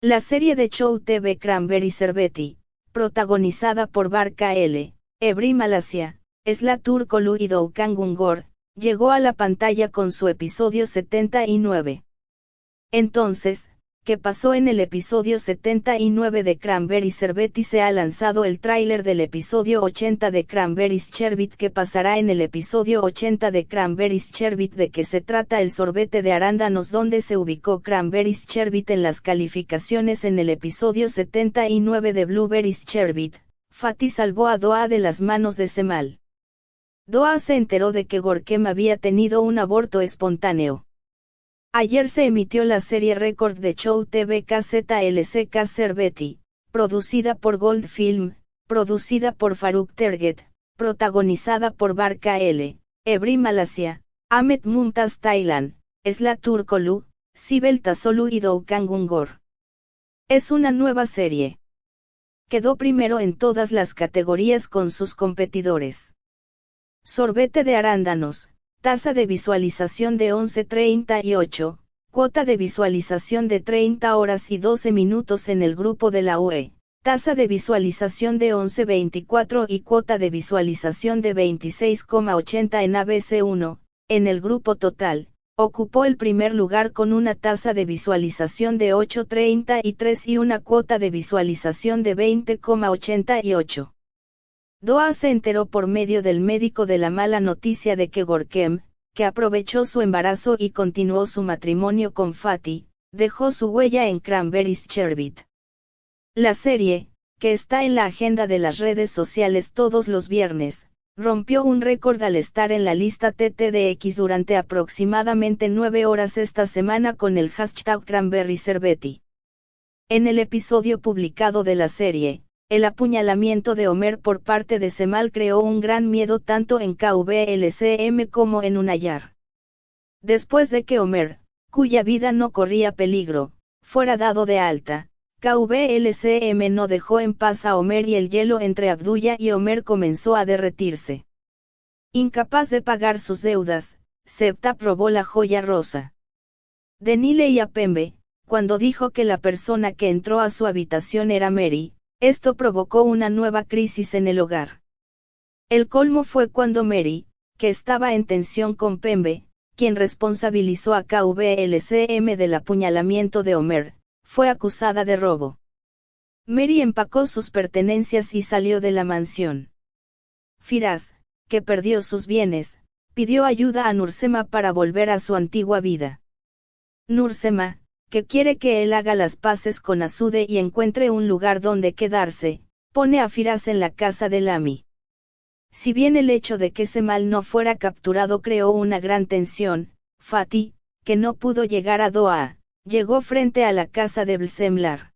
La serie de Show TV Cranberry Cervetti, protagonizada por Barca L, Ebri Malasia, Esla Turkoglu y Doğukan Güngör, llegó a la pantalla con su episodio 79. Entonces, ¿qué pasó en el episodio 79 de Cranberry Cervetti? Se ha lanzado el tráiler del episodio 80 de Cranberries Sherbet. ¿Qué pasará en el episodio 80 de Cranberries Sherbet? ¿De qué se trata el sorbete de arándanos? ¿Dónde se ubicó Cranberries Sherbet en las calificaciones? En el episodio 79 de Blueberries Sherbet, Fatih salvó a Doğa de las manos de Cemal. Doğa se enteró de que Görkem había tenido un aborto espontáneo. Ayer se emitió la serie récord de Show TV KZLCK Cervetti, producida por Gold Film, producida por Faruk Terget, protagonizada por Barca L, Ebri Malasia, Ahmet Mumtaz Taylan, Esla Turkoglu, Sibel Tasolu y Doğukan Güngör. Es una nueva serie. Quedó primero en todas las categorías con sus competidores. Sorbete de arándanos, tasa de visualización de 11:38, cuota de visualización de 30 horas y 12 minutos en el grupo de la UE, tasa de visualización de 11:24 y cuota de visualización de 26,80 en ABC1, en el grupo total, ocupó el primer lugar con una tasa de visualización de 8:33 y una cuota de visualización de 20,88. Doğa se enteró por medio del médico de la mala noticia de que Görkem, que aprovechó su embarazo y continuó su matrimonio con Fatih, dejó su huella en Cranberries Sherbet. La serie, que está en la agenda de las redes sociales todos los viernes, rompió un récord al estar en la lista TTDX durante aproximadamente 9 horas esta semana con el hashtag Cranberry Cervetti. En el episodio publicado de la serie, el apuñalamiento de Homer por parte de Cemal creó un gran miedo tanto en KVLCM como en Unayar. Después de que Homer, cuya vida no corría peligro, fuera dado de alta, KVLCM no dejó en paz a Homer y el hielo entre Abdullah y Homer comenzó a derretirse. Incapaz de pagar sus deudas, Septa probó la joya rosa de Nile y Apembe, cuando dijo que la persona que entró a su habitación era Mary. Esto provocó una nueva crisis en el hogar. El colmo fue cuando Mary, que estaba en tensión con Pembe, quien responsabilizó a KVLCM del apuñalamiento de Homer, fue acusada de robo. Mary empacó sus pertenencias y salió de la mansión. Firas, que perdió sus bienes, pidió ayuda a Nursema para volver a su antigua vida. Nursema, que quiere que él haga las paces con Asude y encuentre un lugar donde quedarse, pone a Firas en la casa de Lami. Si bien el hecho de que Cemal no fuera capturado creó una gran tensión, Fatih, que no pudo llegar a Doğa, llegó frente a la casa de Bsemlar.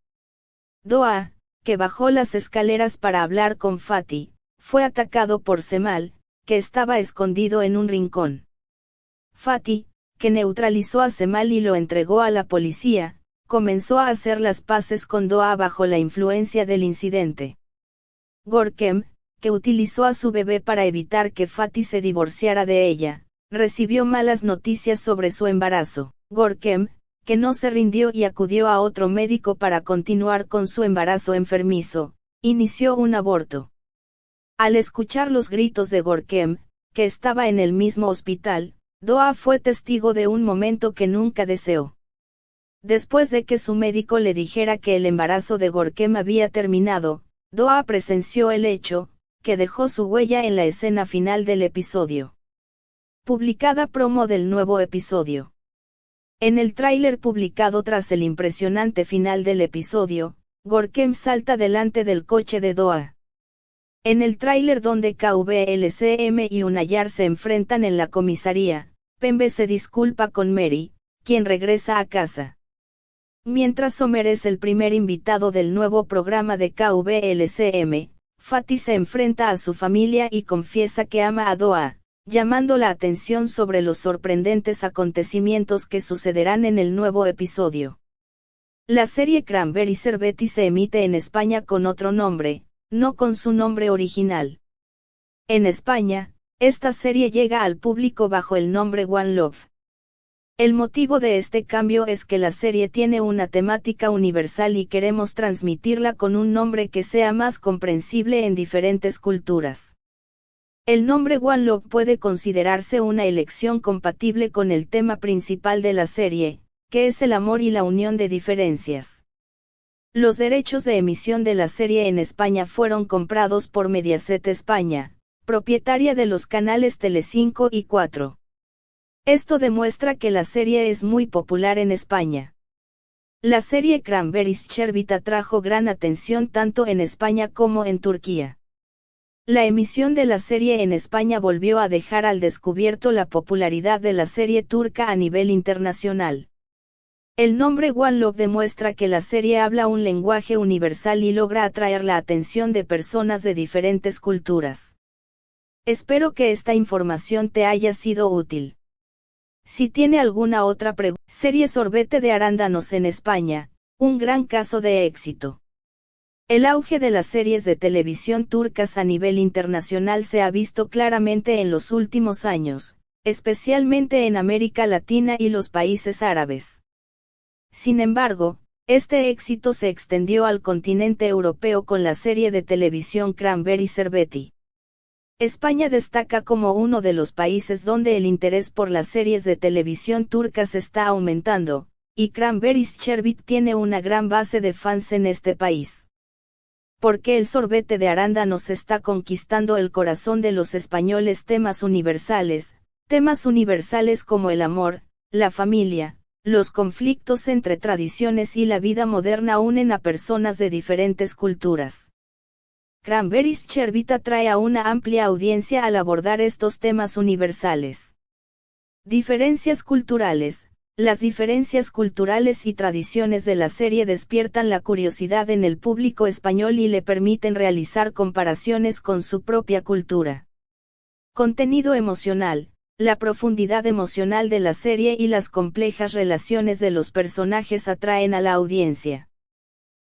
Doğa, que bajó las escaleras para hablar con Fatih, fue atacado por Cemal, que estaba escondido en un rincón. Fatih, que neutralizó a Cemal y lo entregó a la policía, comenzó a hacer las paces con Doğa bajo la influencia del incidente. Görkem, que utilizó a su bebé para evitar que Fatih se divorciara de ella, recibió malas noticias sobre su embarazo. Görkem, que no se rindió y acudió a otro médico para continuar con su embarazo enfermizo, inició un aborto. Al escuchar los gritos de Görkem, que estaba en el mismo hospital, Doğa fue testigo de un momento que nunca deseó. Después de que su médico le dijera que el embarazo de Görkem había terminado, Doğa presenció el hecho, que dejó su huella en la escena final del episodio. Publicada promo del nuevo episodio. En el tráiler publicado tras el impresionante final del episodio, Görkem salta delante del coche de Doğa. En el tráiler donde KVLCM y Unayar se enfrentan en la comisaría, Pembe se disculpa con Mary, quien regresa a casa. Mientras Homer es el primer invitado del nuevo programa de KVLCM, Fatih se enfrenta a su familia y confiesa que ama a Doğa, llamando la atención sobre los sorprendentes acontecimientos que sucederán en el nuevo episodio. La serie Cranberry Cervetti se emite en España con otro nombre, no con su nombre original. En España, esta serie llega al público bajo el nombre One Love. El motivo de este cambio es que la serie tiene una temática universal y queremos transmitirla con un nombre que sea más comprensible en diferentes culturas. El nombre One Love puede considerarse una elección compatible con el tema principal de la serie, que es el amor y la unión de diferencias. Los derechos de emisión de la serie en España fueron comprados por Mediaset España, propietaria de los canales Telecinco y 4. Esto demuestra que la serie es muy popular en España. La serie Cranberries Sherbet atrajo gran atención tanto en España como en Turquía. La emisión de la serie en España volvió a dejar al descubierto la popularidad de la serie turca a nivel internacional. El nombre One Love demuestra que la serie habla un lenguaje universal y logra atraer la atención de personas de diferentes culturas. Espero que esta información te haya sido útil. Si tiene alguna otra pregunta, serie Sorbete de arándanos en España, un gran caso de éxito. El auge de las series de televisión turcas a nivel internacional se ha visto claramente en los últimos años, especialmente en América Latina y los países árabes. Sin embargo, este éxito se extendió al continente europeo con la serie de televisión Cranberries Sherbet. España destaca como uno de los países donde el interés por las series de televisión turcas está aumentando, y Cranberries Sherbet tiene una gran base de fans en este país. ¿Por qué el sorbete de arándanos está conquistando el corazón de los españoles? Temas universales como el amor, la familia, los conflictos entre tradiciones y la vida moderna unen a personas de diferentes culturas. Cranberries Sherbet atrae a una amplia audiencia al abordar estos temas universales. Diferencias culturales. Las diferencias culturales y tradiciones de la serie despiertan la curiosidad en el público español y le permiten realizar comparaciones con su propia cultura. Contenido emocional. La profundidad emocional de la serie y las complejas relaciones de los personajes atraen a la audiencia.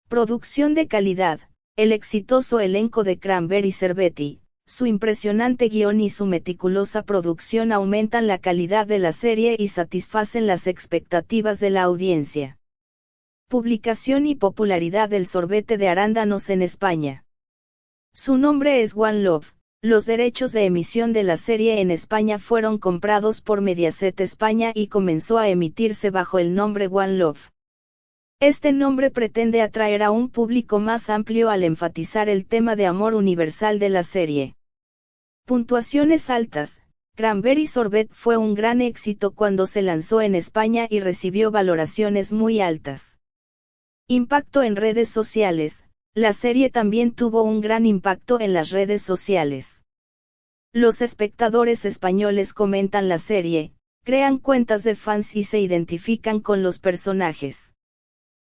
Producción de calidad. El exitoso elenco de Cranberries Sherbet, su impresionante guión y su meticulosa producción aumentan la calidad de la serie y satisfacen las expectativas de la audiencia. Publicación y popularidad del sorbete de arándanos en España. Su nombre es One Love. Los derechos de emisión de la serie en España fueron comprados por Mediaset España y comenzó a emitirse bajo el nombre One Love. Este nombre pretende atraer a un público más amplio al enfatizar el tema de amor universal de la serie. Puntuaciones altas. Cranberries Sherbet fue un gran éxito cuando se lanzó en España y recibió valoraciones muy altas. Impacto en redes sociales. La serie también tuvo un gran impacto en las redes sociales. Los espectadores españoles comentan la serie, crean cuentas de fans y se identifican con los personajes.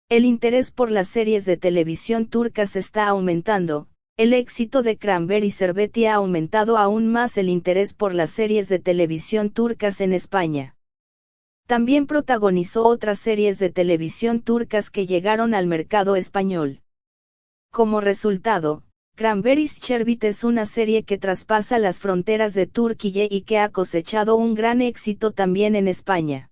El interés por las series de televisión turcas está aumentando. El éxito de Cranberries Sherbet ha aumentado aún más el interés por las series de televisión turcas en España. También protagonizó otras series de televisión turcas que llegaron al mercado español. Como resultado, Cranberries Sherbet es una serie que traspasa las fronteras de Turquía y que ha cosechado un gran éxito también en España.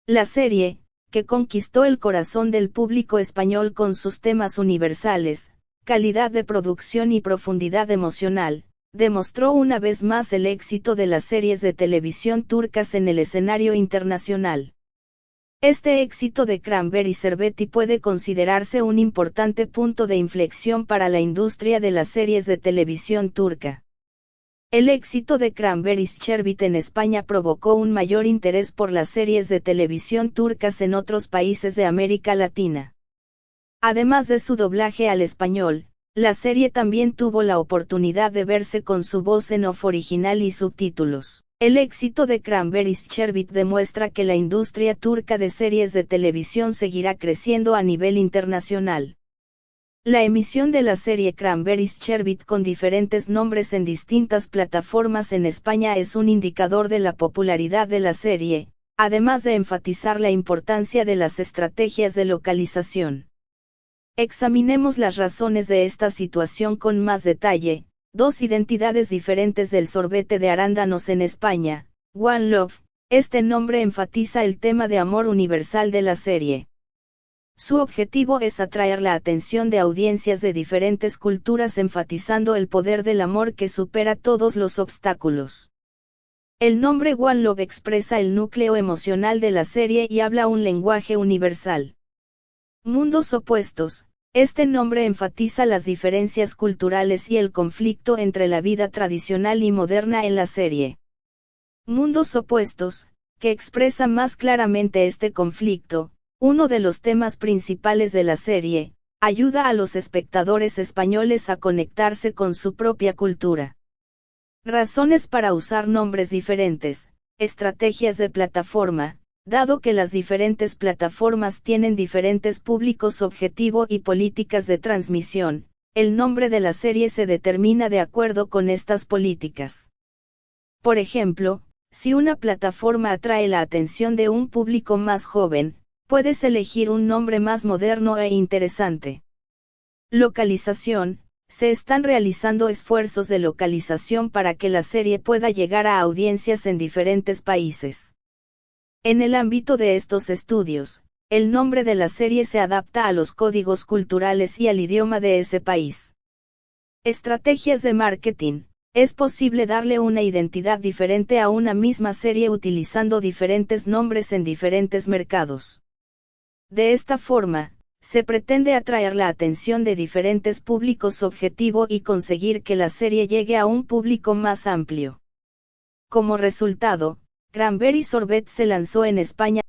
La serie, que conquistó el corazón del público español con sus temas universales, calidad de producción y profundidad emocional, demostró una vez más el éxito de las series de televisión turcas en el escenario internacional. Este éxito de Cranberries Sherbet puede considerarse un importante punto de inflexión para la industria de las series de televisión turca. El éxito de Cranberries Sherbet en España provocó un mayor interés por las series de televisión turcas en otros países de América Latina. Además de su doblaje al español, la serie también tuvo la oportunidad de verse con su voz en off original y subtítulos. El éxito de Cranberries Sherbet demuestra que la industria turca de series de televisión seguirá creciendo a nivel internacional. La emisión de la serie Cranberries Sherbet con diferentes nombres en distintas plataformas en España es un indicador de la popularidad de la serie, además de enfatizar la importancia de las estrategias de localización. Examinemos las razones de esta situación con más detalle. Dos identidades diferentes del sorbete de arándanos en España. One Love, Este nombre enfatiza el tema de amor universal de la serie. Su objetivo es atraer la atención de audiencias de diferentes culturas enfatizando el poder del amor que supera todos los obstáculos. El nombre One Love expresa el núcleo emocional de la serie y habla un lenguaje universal. Mundos opuestos. Este nombre enfatiza las diferencias culturales y el conflicto entre la vida tradicional y moderna en la serie. Mundos opuestos, que expresa más claramente este conflicto, uno de los temas principales de la serie, ayuda a los espectadores españoles a conectarse con su propia cultura. Razones para usar nombres diferentes, estrategias de plataforma. Dado que las diferentes plataformas tienen diferentes públicos objetivo y políticas de transmisión, el nombre de la serie se determina de acuerdo con estas políticas. Por ejemplo, si una plataforma atrae la atención de un público más joven, puedes elegir un nombre más moderno e interesante. Localización. Se están realizando esfuerzos de localización para que la serie pueda llegar a audiencias en diferentes países. En el ámbito de estos estudios, el nombre de la serie se adapta a los códigos culturales y al idioma de ese país. Estrategias de marketing. Es posible darle una identidad diferente a una misma serie utilizando diferentes nombres en diferentes mercados. De esta forma, se pretende atraer la atención de diferentes públicos objetivo y conseguir que la serie llegue a un público más amplio. Como resultado, Cranberry Sorbet se lanzó en España